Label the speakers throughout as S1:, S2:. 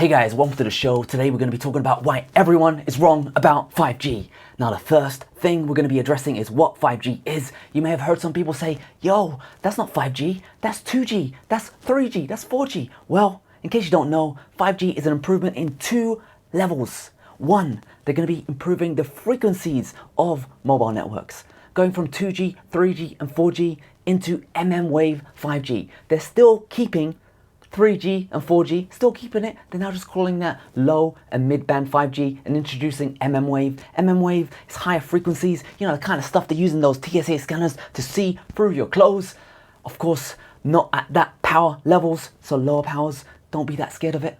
S1: Hey guys, welcome to the show. Today we're going to be talking about why everyone is wrong about 5G. Now the first thing we're going to be addressing is what 5G is. You may have heard some people say, yo, that's not 5G, that's 2G, that's 3G, that's 4G. Well, in case you don't know, 5G is an improvement in two levels. One, they're going to be improving the frequencies of mobile networks, going from 2G, 3G and 4G into mmWave 5G. They're still keeping 3G and 4G, still keeping it. They're now just calling that low and mid-band 5G and introducing mmWave. mmWave is higher frequencies, you know, the kind of stuff they use in those TSA scanners to see through your clothes. Of course, not at that power levels, so lower powers, don't be that scared of it.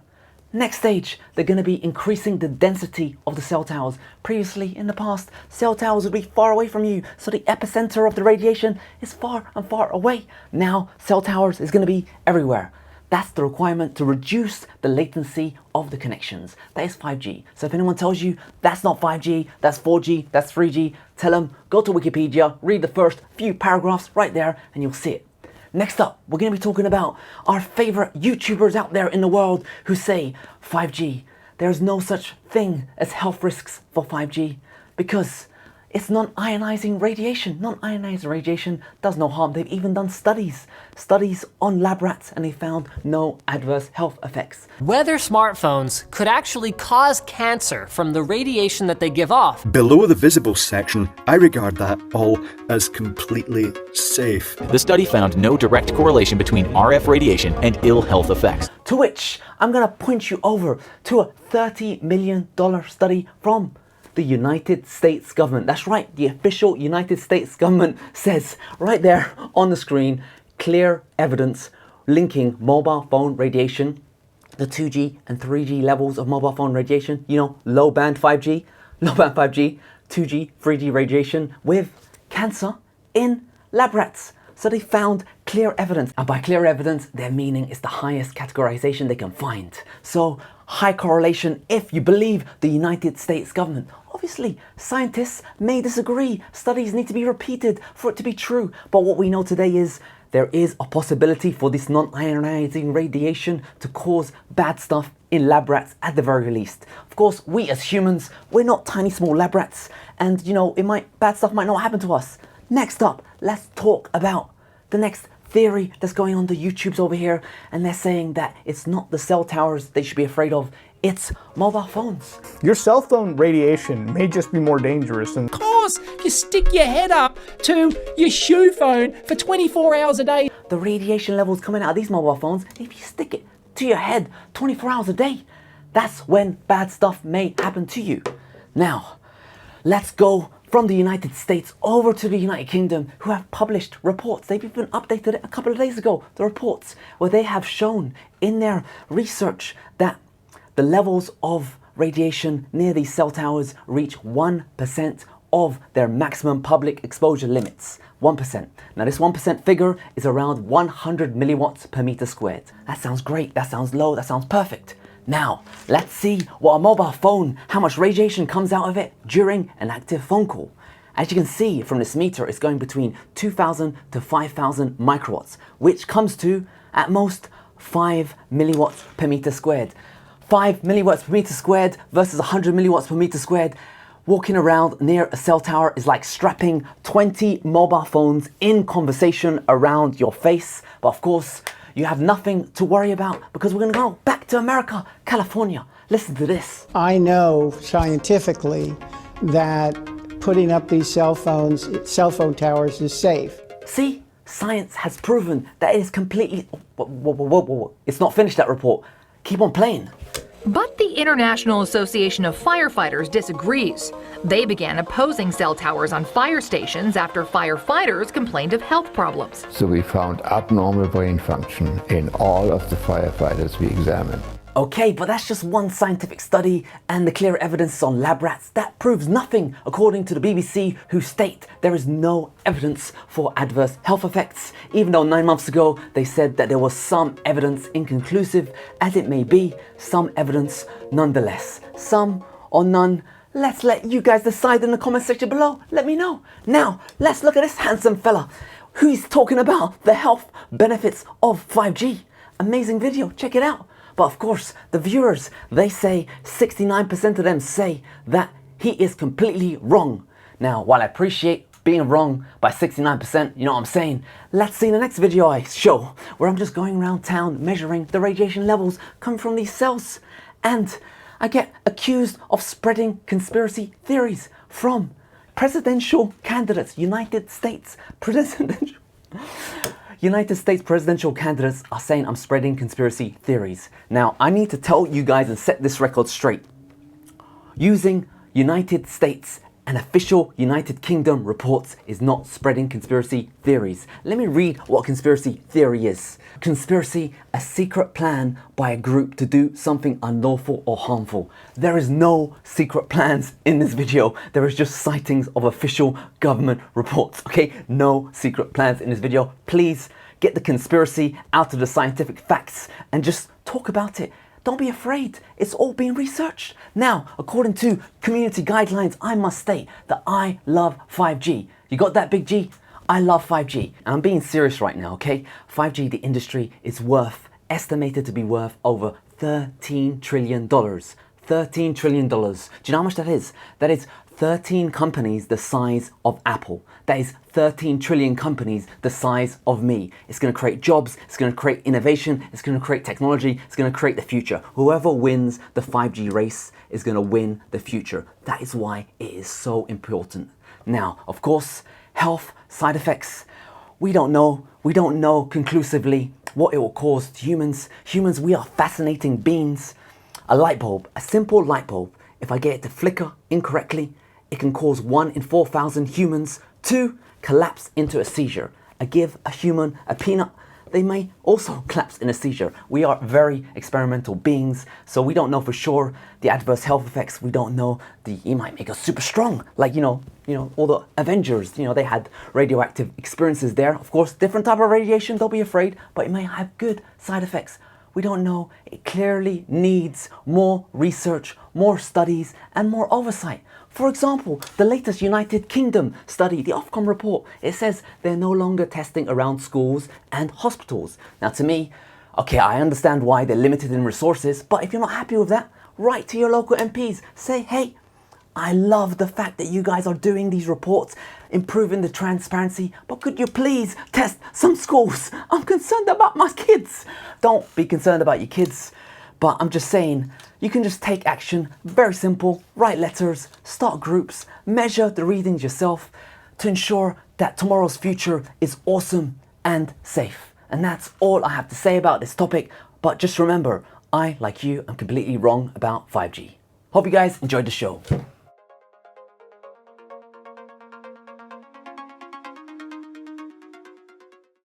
S1: Next stage, they're going to be increasing the density of the cell towers. Previously, in the past, cell towers would be far away from you, so the epicenter of the radiation is far and far away. Now, cell towers is going to be everywhere. That's the requirement to reduce the latency of the connections. That is 5G. So if anyone tells you that's not 5G, that's 4G, that's 3G, tell them, go to Wikipedia, read the first few paragraphs right there, and you'll see it. Next up, we're going to be talking about our favorite YouTubers out there in the world who say 5G, there's no such thing as health risks for 5G because it's non-ionizing radiation. Non-ionizing radiation does no harm. They've even done studies on lab rats, and they found no adverse health effects.
S2: Whether smartphones could actually cause cancer from the radiation that they give off.
S3: Below the visible section, I regard that all as completely safe.
S4: The study found no direct correlation between RF radiation and ill health effects.
S1: To which I'm gonna point you over to a $30 million study from the United States government. That's right, the official United States government says right there on the screen, clear evidence linking mobile phone radiation, the 2G and 3G levels of mobile phone radiation, you know, low band 5G, 2G, 3G radiation with cancer in lab rats. So they found clear evidence, and by clear evidence, their meaning is the highest categorization they can find. So high correlation if you believe the United States government. Obviously, scientists may disagree. Studies need to be repeated for it to be true. But what we know today is there is a possibility for this non-ionizing radiation to cause bad stuff in lab rats at the very least. Of course, we as humans, we're not tiny small lab rats, and you know, bad stuff might not happen to us. Next up, let's talk about the next theory that's going on the YouTubes over here, and they're saying that it's not the cell towers they should be afraid of, it's mobile phones.
S5: Your cell phone radiation may just be more dangerous than...
S6: Of course, if you stick your head up to your shoe phone for 24 hours a day.
S1: The radiation levels coming out of these mobile phones, if you stick it to your head 24 hours a day, that's when bad stuff may happen to you. Now, let's go from the United States over to the United Kingdom, who have published reports. They've even updated it a couple of days ago, the reports where they have shown in their research that the levels of radiation near these cell towers reach 1% of their maximum public exposure limits. 1%. Now this 1% figure is around 100 milliwatts per meter squared. That sounds great, that sounds low, that sounds perfect. Now, let's see what a mobile phone, how much radiation comes out of it during an active phone call. As you can see from this meter, it's going between 2,000 to 5,000 microwatts, which comes to, at most, 5 milliwatts per meter squared. 5 milliwatts per meter squared versus 100 milliwatts per meter squared. Walking around near a cell tower is like strapping 20 mobile phones in conversation around your face. But of course, you have nothing to worry about because we're going to go back to America, California. Listen to this.
S7: I know scientifically that putting up these cell phone towers is safe.
S1: See, science has proven that it is completely... Whoa. It's not finished, that report. Keep on playing.
S8: But the International Association of Firefighters disagrees. They began opposing cell towers on fire stations after firefighters complained of health problems.
S9: So we found abnormal brain function in all of the firefighters we examined.
S1: Okay, but that's just one scientific study, and the clear evidence on lab rats, that proves nothing, according to the BBC, who state there is no evidence for adverse health effects, even though 9 months ago they said that there was some evidence, inconclusive as it may be, some evidence nonetheless. Some or none, let's let you guys decide in the comment section below. Let me know. Now, let's look at this handsome fella who's talking about the health benefits of 5G. Amazing video, check it out. But of course, the viewers, they say 69% of them say that he is completely wrong. Now, while I appreciate being wrong by 69%, you know what I'm saying? Let's see the next video I show, where I'm just going around town measuring the radiation levels coming from these cells. And I get accused of spreading conspiracy theories from presidential candidates, United States presidential candidates are saying I'm spreading conspiracy theories. Now, I need to tell you guys and set this record straight. Using United States and official United Kingdom reports is not spreading conspiracy theories. Let me read what a conspiracy theory is. Conspiracy, a secret plan by a group to do something unlawful or harmful. There is no secret plans in this video. There is just sightings of official government reports, okay? No secret plans in this video. Please get the conspiracy out of the scientific facts and just talk about it. Don't be afraid, it's all being researched. Now, according to community guidelines, I must state that I love 5G. You got that, Big G? I love 5G. And I'm being serious right now, okay? 5G, the industry, is estimated to be worth over $13 trillion. $13 trillion. Do you know how much that is? That is 13 companies the size of Apple. That is 13 trillion companies the size of me. It's going to create jobs, it's going to create innovation, it's going to create technology, it's going to create the future. Whoever wins the 5G race is going to win the future. That is why it is so important. Now, of course, health, side effects, we don't know conclusively what it will cause to humans. Humans, we are fascinating beings. A light bulb, a simple light bulb, if I get it to flicker incorrectly, it can cause 1 in 4,000 humans to collapse into a seizure. I give a human a peanut, they may also collapse in a seizure. We are very experimental beings, so we don't know for sure the adverse health effects. We don't know it might make us super strong. Like, you know, all the Avengers, they had radioactive experiences there. Of course, different type of radiation, don't be afraid, but it may have good side effects. We don't know. It clearly needs more research, more studies, and more oversight. For example, the latest United Kingdom study, the Ofcom report, it says they're no longer testing around schools and hospitals. Now, to me, okay, I understand why they're limited in resources, but if you're not happy with that, write to your local MPs. Say, hey, I love the fact that you guys are doing these reports, improving the transparency, but could you please test some schools? I'm concerned about my kids. Don't be concerned about your kids, but I'm just saying, you can just take action, very simple, write letters, start groups, measure the readings yourself to ensure that tomorrow's future is awesome and safe. And that's all I have to say about this topic, but just remember, I, like you, am completely wrong about 5G. Hope you guys enjoyed the show.